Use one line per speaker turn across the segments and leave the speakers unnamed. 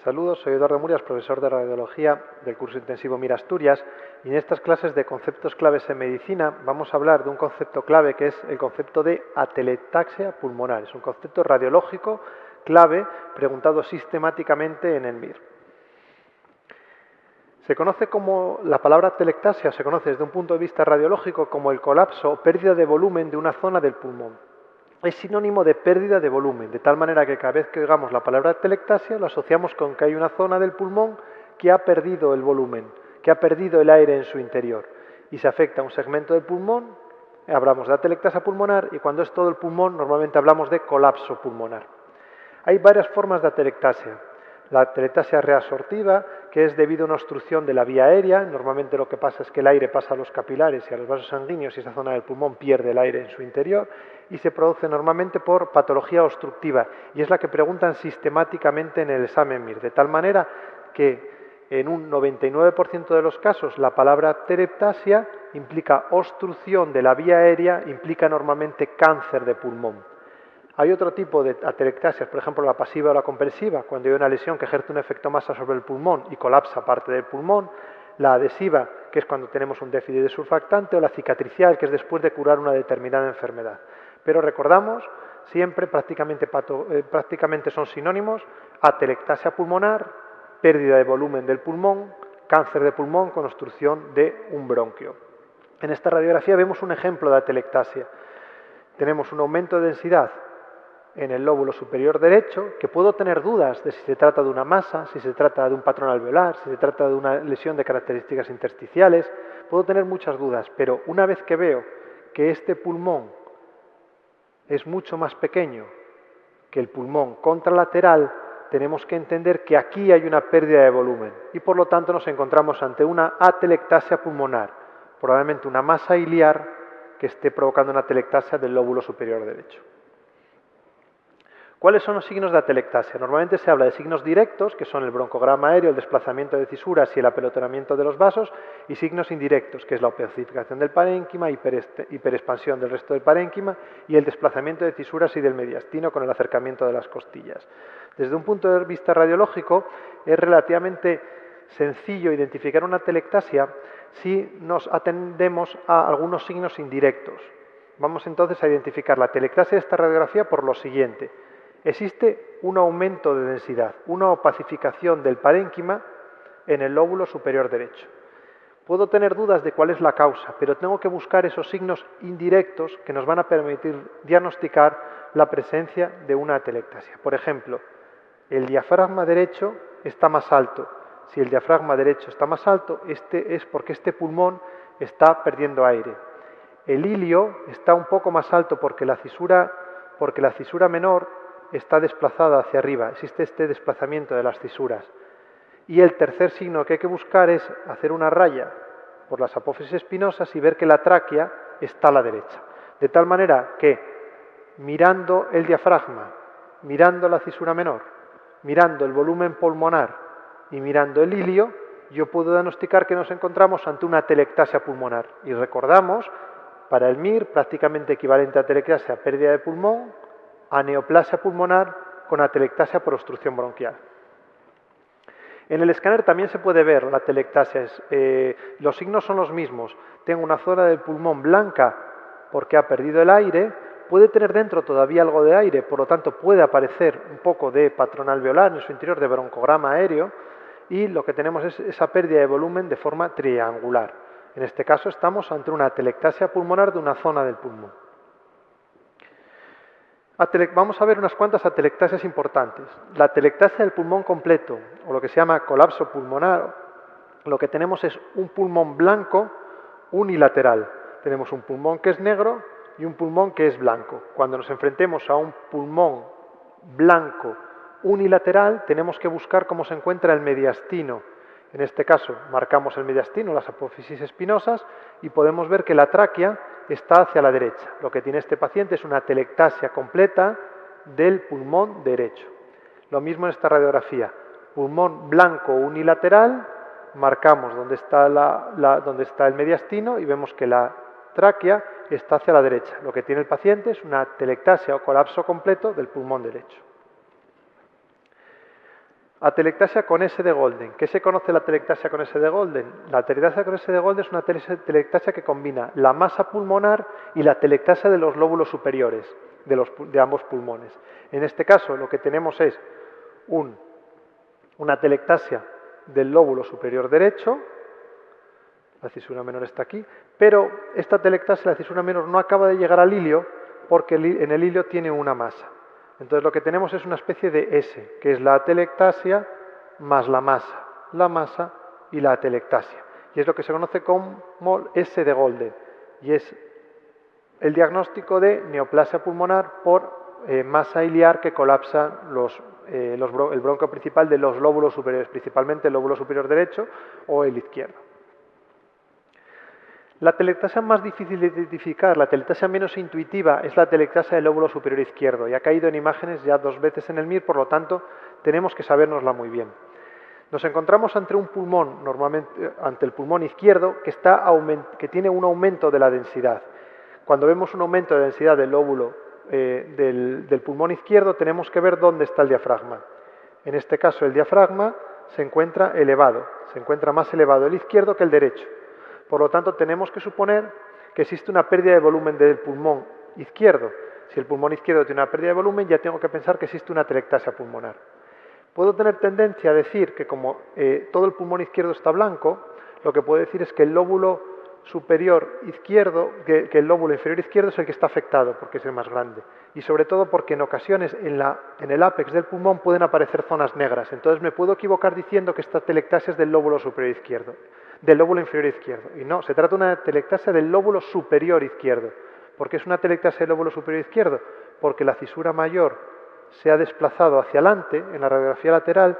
Saludos, soy Eduardo Murias, profesor de Radiología del curso intensivo Mir Asturias, y en estas clases de conceptos claves en medicina vamos a hablar de un concepto clave que es el concepto de atelectasia pulmonar. Es un concepto radiológico clave preguntado sistemáticamente en el MIR. Se conoce como la palabra atelectasia, se conoce desde un punto de vista radiológico como el colapso o pérdida de volumen de una zona del pulmón. Es sinónimo de pérdida de volumen, de tal manera que cada vez que oigamos la palabra atelectasia lo asociamos con que hay una zona del pulmón que ha perdido el volumen, que ha perdido el aire en su interior y se afecta a un segmento del pulmón, hablamos de atelectasia pulmonar, y cuando es todo el pulmón normalmente hablamos de colapso pulmonar. Hay varias formas de atelectasia. La atelectasia reabsortiva, que es debido a una obstrucción de la vía aérea. Normalmente lo que pasa es que el aire pasa a los capilares y a los vasos sanguíneos y esa zona del pulmón pierde el aire en su interior y se produce normalmente por patología obstructiva, y es la que preguntan sistemáticamente en el examen MIR, de tal manera que en un 99% de los casos la palabra atelectasia implica obstrucción de la vía aérea, implica normalmente cáncer de pulmón. Hay otro tipo de atelectasias, por ejemplo la pasiva o la comprensiva, cuando hay una lesión que ejerce un efecto masa sobre el pulmón y colapsa parte del pulmón. La adhesiva, que es cuando tenemos un déficit de surfactante, o la cicatricial, que es después de curar una determinada enfermedad. Pero recordamos, siempre prácticamente son sinónimos: atelectasia pulmonar, pérdida de volumen del pulmón, cáncer de pulmón con obstrucción de un bronquio. En esta radiografía vemos un ejemplo de atelectasia. Tenemos un aumento de densidad en el lóbulo superior derecho, que puedo tener dudas de si se trata de una masa, si se trata de un patrón alveolar, si se trata de una lesión de características intersticiales. Puedo tener muchas dudas, pero una vez que veo que este pulmón es mucho más pequeño que el pulmón contralateral, tenemos que entender que aquí hay una pérdida de volumen y por lo tanto nos encontramos ante una atelectasia pulmonar, probablemente una masa iliar que esté provocando una atelectasia del lóbulo superior derecho. ¿Cuáles son los signos de atelectasia? Normalmente se habla de signos directos, que son el broncograma aéreo, el desplazamiento de cisuras y el apelotonamiento de los vasos, y signos indirectos, que es la opacificación del parénquima, hiperexpansión del resto del parénquima y el desplazamiento de cisuras y del mediastino con el acercamiento de las costillas. Desde un punto de vista radiológico es relativamente sencillo identificar una atelectasia si nos atendemos a algunos signos indirectos. Vamos entonces a identificar la atelectasia de esta radiografía por lo siguiente. Existe un aumento de densidad, una opacificación del parénquima en el lóbulo superior derecho. Puedo tener dudas de cuál es la causa, pero tengo que buscar esos signos indirectos que nos van a permitir diagnosticar la presencia de una atelectasia. Por ejemplo, el diafragma derecho está más alto. Si el diafragma derecho está más alto, es porque este pulmón está perdiendo aire. El ilio está un poco más alto porque la cisura menor está desplazada hacia arriba, existe este desplazamiento de las cisuras. Y el tercer signo que hay que buscar es hacer una raya por las apófisis espinosas y ver que la tráquea está a la derecha. De tal manera que mirando el diafragma, mirando la cisura menor, mirando el volumen pulmonar y mirando el ilio, yo puedo diagnosticar que nos encontramos ante una atelectasia pulmonar. Y recordamos, para el MIR, prácticamente equivalente a atelectasia, pérdida de pulmón, a neoplasia pulmonar con atelectasia por obstrucción bronquial. En el escáner también se puede ver la atelectasia. Los signos son los mismos. Tengo una zona del pulmón blanca porque ha perdido el aire, puede tener dentro todavía algo de aire, por lo tanto puede aparecer un poco de patrón alveolar en su interior, de broncograma aéreo, y lo que tenemos es esa pérdida de volumen de forma triangular. En este caso estamos ante una atelectasia pulmonar de una zona del pulmón. Vamos a ver unas cuantas atelectasias importantes. La atelectasia del pulmón completo, o lo que se llama colapso pulmonar, lo que tenemos es un pulmón blanco unilateral. Tenemos un pulmón que es negro y un pulmón que es blanco. Cuando nos enfrentemos a un pulmón blanco unilateral, tenemos que buscar cómo se encuentra el mediastino. En este caso, marcamos el mediastino, las apófisis espinosas, y podemos ver que la tráquea está hacia la derecha. Lo que tiene este paciente es una atelectasia completa del pulmón derecho. Lo mismo en esta radiografía. Pulmón blanco unilateral, marcamos donde está el mediastino y vemos que la tráquea está hacia la derecha. Lo que tiene el paciente es una atelectasia o colapso completo del pulmón derecho. Atelectasia con S de Golden. ¿Qué se conoce la atelectasia con S de Golden? La atelectasia con S de Golden es una atelectasia que combina la masa pulmonar y la atelectasia de los lóbulos superiores de ambos pulmones. En este caso lo que tenemos es una atelectasia del lóbulo superior derecho, la cisura menor está aquí, pero esta atelectasia, la cisura menor, no acaba de llegar al ilio porque en el ilio tiene una masa. Entonces lo que tenemos es una especie de S, que es la atelectasia más la masa y la atelectasia. Y es lo que se conoce como S de Golden. Y es el diagnóstico de neoplasia pulmonar por masa iliar que colapsa el bronquio principal de los lóbulos superiores, principalmente el lóbulo superior derecho o el izquierdo. La atelectasia más difícil de identificar, la atelectasia menos intuitiva, es la atelectasia del lóbulo superior izquierdo. Y ha caído en imágenes ya 2 veces en el MIR, por lo tanto, tenemos que sabérnosla muy bien. Nos encontramos ante un pulmón, normalmente ante el pulmón izquierdo, que tiene un aumento de la densidad. Cuando vemos un aumento de densidad del lóbulo del pulmón izquierdo, tenemos que ver dónde está el diafragma. En este caso, el diafragma se encuentra elevado, se encuentra más elevado el izquierdo que el derecho. Por lo tanto, tenemos que suponer que existe una pérdida de volumen del pulmón izquierdo. Si el pulmón izquierdo tiene una pérdida de volumen, ya tengo que pensar que existe una atelectasia pulmonar. Puedo tener tendencia a decir que como todo el pulmón izquierdo está blanco, lo que puedo decir es que el lóbulo superior izquierdo, que el lóbulo inferior izquierdo es el que está afectado, porque es el más grande. Y sobre todo porque en ocasiones en el ápex del pulmón pueden aparecer zonas negras. Entonces me puedo equivocar diciendo que esta atelectasia es del lóbulo superior izquierdo, del lóbulo inferior izquierdo. Y no, se trata de una atelectasia del lóbulo superior izquierdo. ¿Por qué es una atelectasia del lóbulo superior izquierdo? Porque la cisura mayor se ha desplazado hacia adelante en la radiografía lateral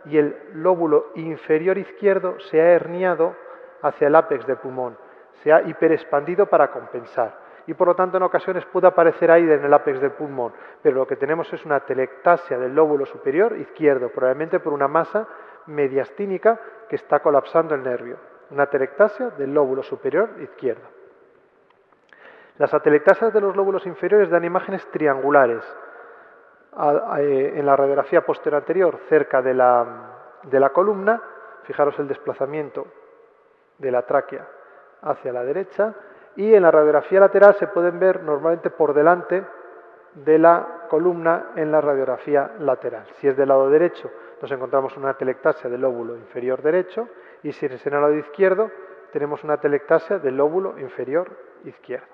y el lóbulo inferior izquierdo se ha herniado hacia el ápex del pulmón, se ha hiperexpandido para compensar. Y por lo tanto en ocasiones puede aparecer aire en el ápex del pulmón, pero lo que tenemos es una atelectasia del lóbulo superior izquierdo, probablemente por una masa mediastínica que está colapsando el nervio. Una atelectasia del lóbulo superior izquierdo. Las atelectasias de los lóbulos inferiores dan imágenes triangulares. En la radiografía posterior anterior, cerca de la columna, fijaros el desplazamiento de la tráquea hacia la derecha, y en la radiografía lateral se pueden ver normalmente por delante de la columna en la radiografía lateral. Si es del lado derecho, nos encontramos una atelectasia del lóbulo inferior derecho, y si es en el lado izquierdo, tenemos una atelectasia del lóbulo inferior izquierdo.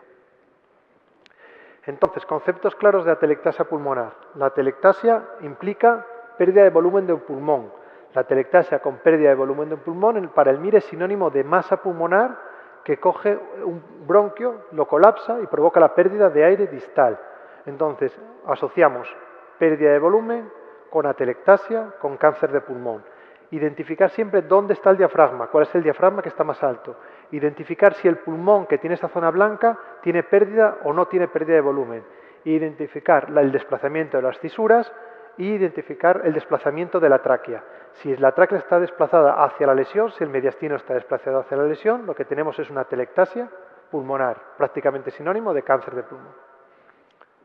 Entonces, conceptos claros de atelectasia pulmonar. La atelectasia implica pérdida de volumen del pulmón. La atelectasia con pérdida de volumen del pulmón para el MIR es sinónimo de masa pulmonar que coge un bronquio, lo colapsa y provoca la pérdida de aire distal. Entonces, asociamos pérdida de volumen con atelectasia, con cáncer de pulmón. Identificar siempre dónde está el diafragma, cuál es el diafragma que está más alto. Identificar si el pulmón que tiene esa zona blanca tiene pérdida o no tiene pérdida de volumen. Identificar el desplazamiento de las cisuras y identificar el desplazamiento de la tráquea. Si la tráquea está desplazada hacia la lesión, si el mediastino está desplazado hacia la lesión, lo que tenemos es una atelectasia pulmonar, prácticamente sinónimo de cáncer de pulmón.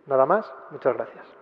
Nada más, muchas gracias.